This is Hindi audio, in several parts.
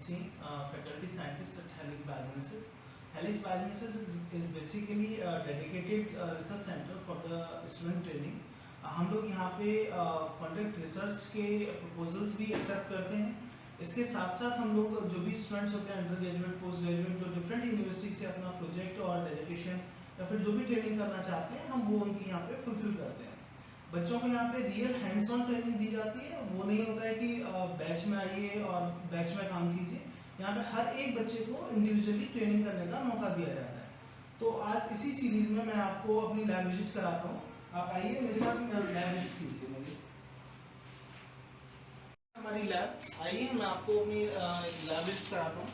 Singh, faculty scientist at Helix Biogenics. Helix Biogenics is basically a dedicated research center for the student training. हम लोग यहाँ पे कॉन्ट्रैक्ट रिसर्च के प्रपोजल्स भी एक्सेप्ट करते हैं. इसके साथ साथ हम लोग जो भी स्टूडेंट्स होते हैं अंडर ग्रेजुएट पोस्ट ग्रेजुएट जो डिफरेंट यूनिवर्सिटी से अपना प्रोजेक्ट और डेडिकेशन या फिर जो भी ट्रेनिंग करना चाहते हैं हम वो उनकी यहाँ पे फुलफिल करते हैं. बच्चों को यहाँ पे रियल हैंड्स ऑन ट्रेनिंग दी जाती है. वो नहीं होता है कि बैच में आइए और बैच में काम कीजिए. यहाँ पे हर एक बच्चे को इंडिविजुअली ट्रेनिंग करने का मौका दिया जाता है. तो आज इसी सीरीज में मैं आपको अपनी लैब विजिट कराता हूँ. आप आइए मेरे साथ लैब विजिट कीजिए. मेरी हमारी लैब आइए मैं आपको अपनी लैब विजिट कराता हूँ.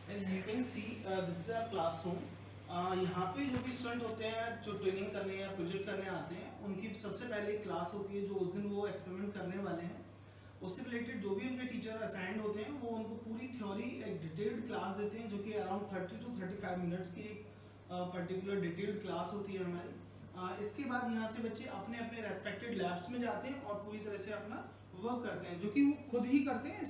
As you can see, this is our classroom. यहाँ पे जो भी स्टूडेंट होते हैं जो ट्रेनिंग करने या प्रोजेक्ट करने आते हैं उनकी सबसे पहले एक क्लास होती है जो उस दिन वो एक्सपेरिमेंट करने वाले हैं. उससे रिलेटेड जो भी उनके टीचर असाइंड होते हैं वो उनको पूरी थ्योरी एक डिटेल्ड क्लास देते हैं जो कि अराउंड 30 to 35 मिनट्स की एक पर्टिकुलर डिटेल्ड क्लास होती है हमारी. इसके बाद यहाँ से बच्चे अपने अपने रेस्पेक्टेड लैब्स में जाते हैं और पूरी तरह से अपना वर्क करते हैं जो कि वो खुद ही करते हैं.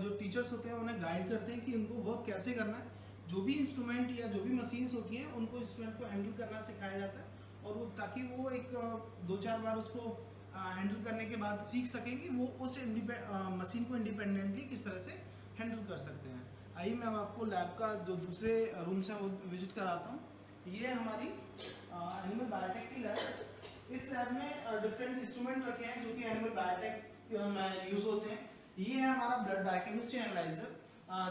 जो टीचर्स होते हैं उन्हें गाइड करते हैं कि उनको वर्क कैसे करना है. जो भी इंस्ट्रूमेंट या जो भी मशीन्स होती हैं उनको स्टूडेंट को हैंडल करना सिखाया जाता है और वो ताकि वो एक 2-4 बार उसको हैंडल करने के बाद सीख सकें कि वो उस मशीन को इंडिपेंडेंटली किस तरह से हैंडल कर सकते हैं. आइए मैं आपको लैब का जो दूसरे रूम्स हैं वो विजिट कराता हूँ. ये हमारी एनिमल बायोटेक की लैब. इस लैब में डिफरेंट इंस्ट्रूमेंट रखे हैं जो कि एनिमल बायोटेक में यूज होते हैं. ये है हमारा ब्लड बायोकेमिस्ट्री एनालाइजर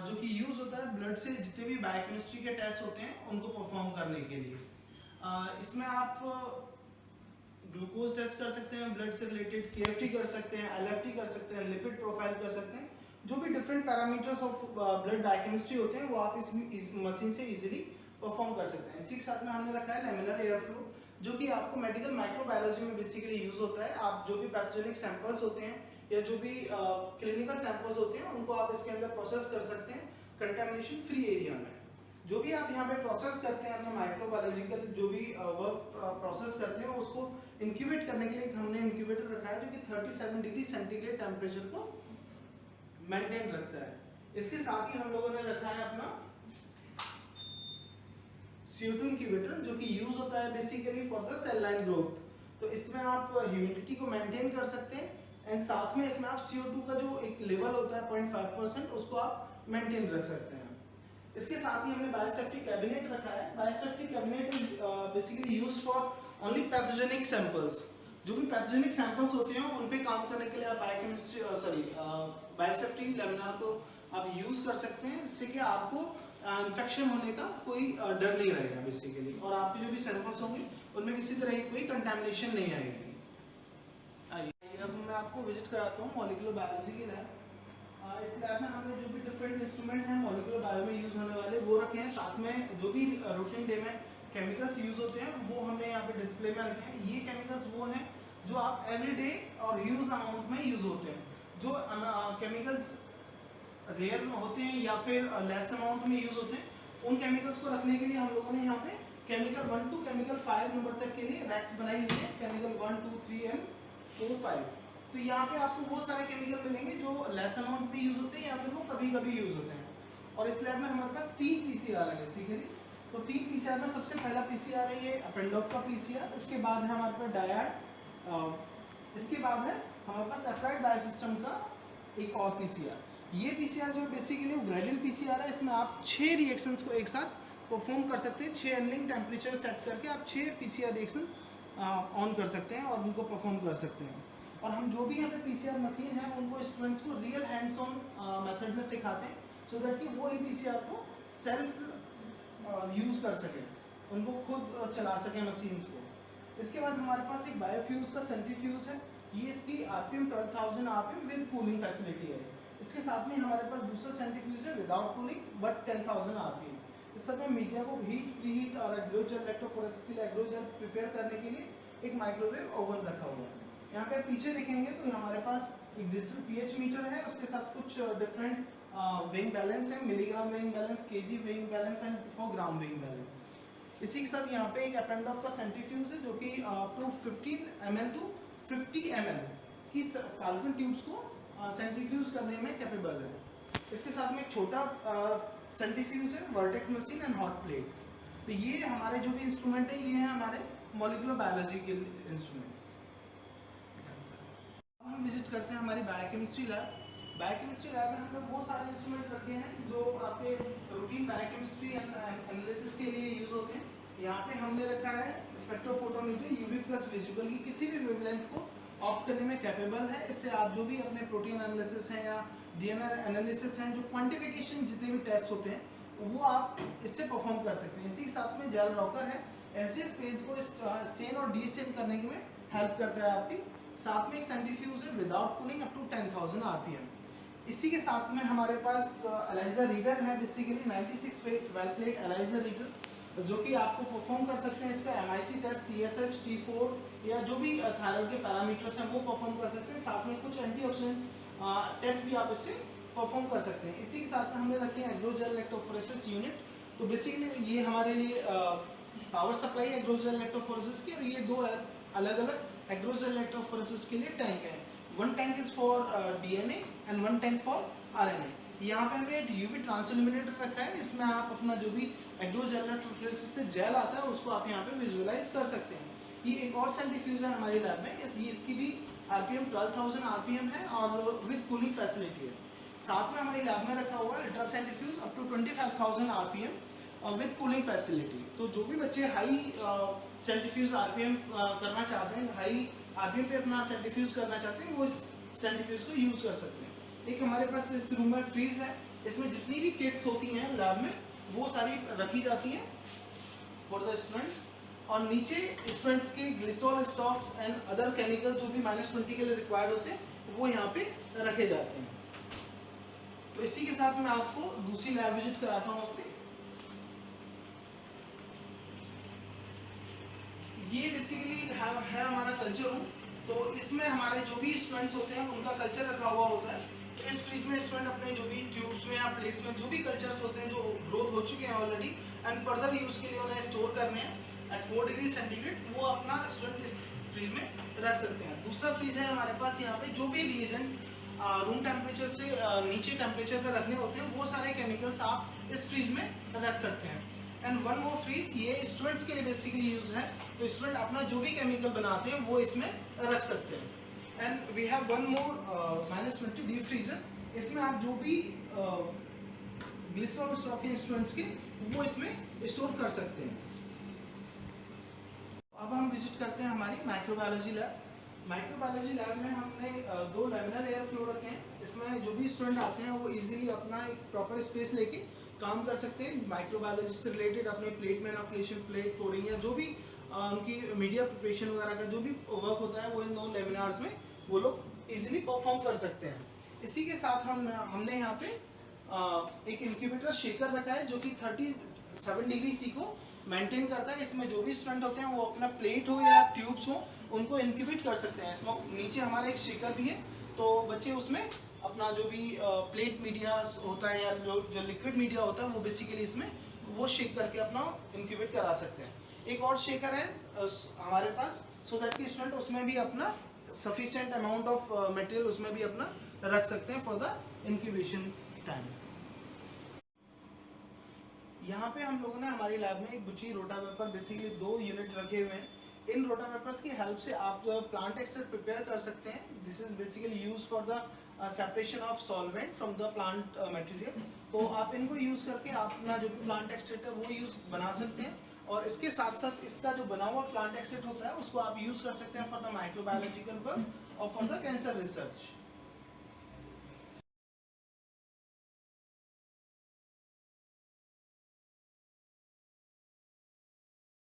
जो कि यूज होता है ब्लड से जितने भी बायोकेमिस्ट्री के टेस्ट होते हैं उनको परफॉर्म करने के लिए. इसमें आप ग्लूकोज टेस्ट कर सकते हैं ब्लड से रिलेटेड, केएफटी कर सकते हैं, एलएफटी कर सकते हैं, लिपिड प्रोफाइल कर सकते हैं. जो भी different parameters of blood biochemistry होते हैं वो आप इस मशीन से इजीली परफॉर्म कर सकते हैं. इसी के साथ में हमने रखा है लेमिनर एयर फ्लो जो कि आपको मेडिकल माइक्रोबायोलॉजी में बेसिकली यूज होता है. आप जो भी पैथोजेनिक सैंपल्स होते हैं या जो भी क्लिनिकल सैंपल्स होते हैं उनको आप इसके अंदर प्रोसेस कर सकते हैं कंटेमिनेशन फ्री एरिया में. जो भी आप यहाँ पे प्रोसेस करते हैं अपना माइक्रोबायोलॉजिकल जो भी वर्क प्रोसेस करते हैं उसको इंक्यूबेट करने के लिए हमने इंक्यूबेटर रखा है जो कि 37 डिग्री सेंटीग्रेड टेम्परेचर को मेंटेन रखता है. इसके साथ ही हम लोगों ने रखा है अपना CO2 इंक्यूबेटर जो कि यूज होता है basically for the cell line growth. तो इसमें आप ह्यूमिडिटी को मेंटेन कर सकते हैं एंड साथ में इसमें आप CO2 का जो एक लेवल होता है 0.5% उसको आप मेंटेन रख सकते हैं. इसके साथ ही हमने बायोसेफ्टी कैबिनेट रखा है. Biosafety cabinet is basically used for only pathogenic samples. जो भी पैथोजेनिक सैंपल्स होते हैं उन पे काम करने के लिए आप बायोसेफ्टी लैमिनार को आप यूज कर सकते हैं. इससे कि आपको इन्फेक्शन होने का कोई डर नहीं रहेगा बेसिकली और आपके जो भी सैंपल्स होंगे उनमें किसी तरह की कोई कंटामिनेशन नहीं आएगी. अब मैं आपको विजिट कराता हूँ मॉलिक्यूलर बायोलॉजी की लैब. इस लैब में हमने जो भी डिफरेंट इंस्ट्रूमेंट हैं मॉलिक्यूलर बायो में यूज होने वाले वो रखे हैं. साथ में जो भी रूटीन डे में केमिकल्स यूज होते हैं वो हमने यहाँ पे डिस्प्ले में रखे हैं. ये केमिकल्स वो हैं जो आप एवरीडे और ह्यूज अमाउंट में यूज होते हैं. जो केमिकल्स रेयर में होते हैं या फिर लेस अमाउंट में यूज होते हैं उन केमिकल्स को रखने के लिए हम लोगों ने यहाँ पे केमिकल 1 to केमिकल 5 नंबर तक के लिए रैक्स बनाई हुई है. Chemical 1, 2, 3 and 4, 5. तो यहाँ पे आपको वो सारे केमिकल मिलेंगे जो लेस अमाउंट में यूज होते हैं या फिर वो कभी कभी यूज होते हैं. और इस लैब में हमारे पास 3 PCR है बेसिकली. तो 3 PCR में सबसे पहला PCR है ये अपेंडोफ का PCR. इसके बाद है हमारे पास डायड. इसके बाद है हमारे पास एप्लाइड बायोसिस्टम का एक और PCR. ये PCR जो बेसिकली वो ग्रेडियल PCR है. इसमें आप 6 रिएक्शंस को एक साथ परफॉर्म कर सकते हैं. 6 एनलिंग टेम्परेचर सेट करके आप 6 PCR रिएक्शन ऑन कर सकते हैं और उनको परफॉर्म कर सकते हैं. और हम जो भी यहाँ पे PCR मशीन है उनको स्टूडेंट्स को रियल हैंड्स ऑन मेथड में सिखाते हैं सो दैट कि वो ही PCR को सेल्फ यूज कर सकें, उनको खुद चला सकें मशीन्स को. इसके बाद हमारे पास एक बायोफ्यूज का सेंट्रीफ्यूज है. ये इसकी RPM 12,000 RPM with cooling facility है. इसके साथ में हमारे पास दूसरा सेंट्रीफ्यूज है विदाउट कूलिंग बट 10,000 RPM. इस समय मीडिया को हीट प्रीहीट और एग्रोजेल इलेक्ट्रोफोरेस्टिक एग्रोजेल प्रिपेयर करने के लिए एक माइक्रोवेव ओवन रखा हुआ है. यहाँ पे पीछे देखेंगे तो हमारे पास एक डिजिटल pH मीटर है. उसके साथ कुछ डिफरेंट वेइंग बैलेंस है, milligram weighing balance, KG weighing balance and for gram weighing balance. इसी के साथ यहाँ पे एक एपेंडॉफ का सेंट्रीफ्यूज है जो कि up to 15 ml to 50 ml की फाल्कन ट्यूब्स को सेंट्रीफ्यूज करने में कैपेबल है। इसके साथ में एक छोटा सेंट्रीफ्यूज है, vertex machine and hot plate. तो ये हमारे जो भी इंस्ट्रूमेंट है ये हैं हमारे मॉलिक्यूलर बायोलॉजी के इंस्ट्रूमेंट्स। अब हम विजिट करते हैं हमारी बायोकेमिस्ट्री लैब। बायोकेमिस्ट्री लैब में हम लोग बहुत सारे इंस्ट्रूमेंट रखे हैं जो आपके रूटीन बायोकेमिस्ट्री एनालिसिस के लिए यूज होते हैं। यहाँ पे हमने रखा है स्पेक्ट्रोफोटोमीटर, यूवी प्लस विजिबल की किसी भी वेवलेंथ को ऑप्ट करने में कैपेबल है। इससे आप जो भी अपने प्रोटीन एनालिसिस हैं या डीएनए एनालिसिस हैं, जो क्वांटिफिकेशन जितने भी टेस्ट होते हैं वो आप इससे परफॉर्म कर सकते हैं। इसी के साथ में जेल रॉकर है, एसडीएस पेज को स्टेन और डी स्टेन करने में हेल्प करता है आपकी। साथ में एक सेंट्रीफ्यूज है without cooling up to 10,000 RPM. इसी के साथ में हमारे पास एलाइजर रीडर है, basically 96 well plate ELISA reader जो कि आपको परफॉर्म कर सकते हैं। इस पर एमआईसी टेस्ट, टीएसएच, T4 या जो भी थायराइड के पैरामीटर्स हैं वो परफॉर्म कर सकते हैं। साथ में कुछ एंटीऑक्सीडेंट टेस्ट भी आप इससे परफॉर्म कर सकते हैं। इसी के साथ में हमने रखे हैं एग्रोजेल इलेक्ट्रोफोरेसिस यूनिट। तो बेसिकली ये हमारे लिए पावर सप्लाई है एग्रोजेल इलेक्ट्रोफोरेसिस की, और ये दो अलग अलग एग्रोजेल इलेक्ट्रोफोरेसिस के लिए टैंक है। One tank is for DNA and one tank for RNA. यहाँ पे हमने एक यूवी ट्रांसइल्यूमिनेटर रखा है, इसमें आप अपना जो भी एग्रोजेल इलेक्ट्रोफोरेसिस से जेल आता है उसको आप यहाँ पे विजुअलाइज कर सकते हैं। ये एक और सेंट्रीफ्यूज है हमारी लैब में, इसकी भी आरपीएम 12,000 आरपीएम है और विद कूलिंग फैसिलिटी है। साथ में हमारी लैब में रखा हुआ है ultra centrifuge up to 25,000 RPM और विद कूलिंग फैसिलिटी। तो जो भी बच्चे हाई सेंट्रीफ्यूज आरपीएम करना चाहते हैं, हाई आरपीएम पे अपना सेंट्रीफ्यूज करना चाहते हैं, वो इस सेंट्रीफ्यूज को यूज कर सकते हैं। एक हमारे पास इस रूम में फ्रीज है, इसमें जितनी भी किट्स होती हैं लैब में वो सारी रखी जाती हैं फॉर द स्टूडेंट्स। और नीचे स्टूडेंट्स के glycerol stocks and other chemicals जो भी -20 के लिए रिक्वायर्ड होते हैं वो यहाँ पे रखे जाते हैं। तो इसी के साथ मैं आपको दूसरी लैब विजिट कराता हूँ अपनी। ये बेसिकली है हमारा कल्चर रूम। तो इसमें हमारे जो भी स्टूडेंट्स होते हैं उनका कल्चर रखा हुआ होता है। तो इस फ्रिज में स्टूडेंट अपने जो भी ट्यूब्स में या प्लेट्स में जो भी कल्चर्स होते हैं जो ग्रोथ हो चुके हैं ऑलरेडी एंड फर्दर यूज के लिए उन्हें स्टोर करने हैं एट 4 डिग्री सेंटीग्रेड, वो अपना स्टूडेंट इस फ्रिज में रख सकते हैं। दूसरा फ्रिज है हमारे पास, यहाँ पे जो भी रिएजेंट्स रूम टेम्परेचर से नीचे टेम्परेचर पर रखने होते हैं वो सारे केमिकल्स आप इस फ्रिज में रख सकते हैं। एंड वन मोर फ्रिज, ये स्टूडेंट्स के लिए बेसिकली यूज है, तो स्टूडेंट अपना जो भी केमिकल बनाते हैं वो इसमें रख सकते हैं। And we have one more -20 deep freezer, इसमें आप जो भी ग्लिसरॉल स्टॉक है स्टूडेंट्स के वो इसमें स्टोर कर सकते हैं। अब हम विजिट करते हैं हमारी माइक्रोबायोलॉजी लैब। माइक्रोबायोलॉजी लैब में हमने 2 लैमिनर एयर फ्लो रखे हैं। इसमें जो भी स्टूडेंट आते हैं वो इजीली अपना एक प्रॉपर स्पेस लेके काम कर सकते हैं। माइक्रोबायोलॉजी से रिलेटेड अपने प्लेट मैनिपुलेशन, प्लेट कोरिंग या जो भी उनकी मीडिया प्रिपरेशन वगैरह का जो भी वर्क होता है वो इन 2 लेमिनार्स में वो लोग इजीली परफॉर्म कर सकते हैं। इसी के साथ हमने यहाँ पे एक इंक्यूबेटर शेकर रखा है जो कि 37 डिग्री सी को मेंटेन करता है। इसमें जो भी स्टूडेंट होते हैं वो अपना प्लेट हो या ट्यूब्स हो उनको इंक्यूबेट कर सकते हैं। इसमें नीचे हमारा एक शेकर भी है, तो बच्चे उसमें अपना जो भी प्लेट मीडिया होता है या जो लिक्विड मीडिया होता है वो बेसिकली इसमें वो शेक करके अपना इंक्यूबेट करा सकते हैं। एक और शेकर है हमारे पास, सो दैट कि स्टूडेंट उसमें भी अपना सफिशिएंट अमाउंट ऑफ मटेरियल उसमें भी अपना रख सकते हैं फॉर द इंक्यूबेशन टाइम। यहाँ पे हम लोगों ने हमारी लैब में एक बुची रोटावेपर बेसिकली 2 यूनिट रखे हुए हैं। इन रोटावेपर्स की हेल्प से आप प्लांट एक्सट्रैक्ट प्रिपेयर कर सकते हैं। This is basically use for the separation of solvent from the plant material. तो आप इनको यूज करके आप अपना जो भी प्लांट एक्सट्रैक्ट है वो यूज बना सकते हैं। और इसके साथ साथ इसका जो बना हुआ प्लांट एक्सट्रैक्ट होता है उसको आप यूज कर सकते हैं फॉर द माइक्रोबायोलॉजिकल वर्क और फॉर द कैंसर रिसर्च।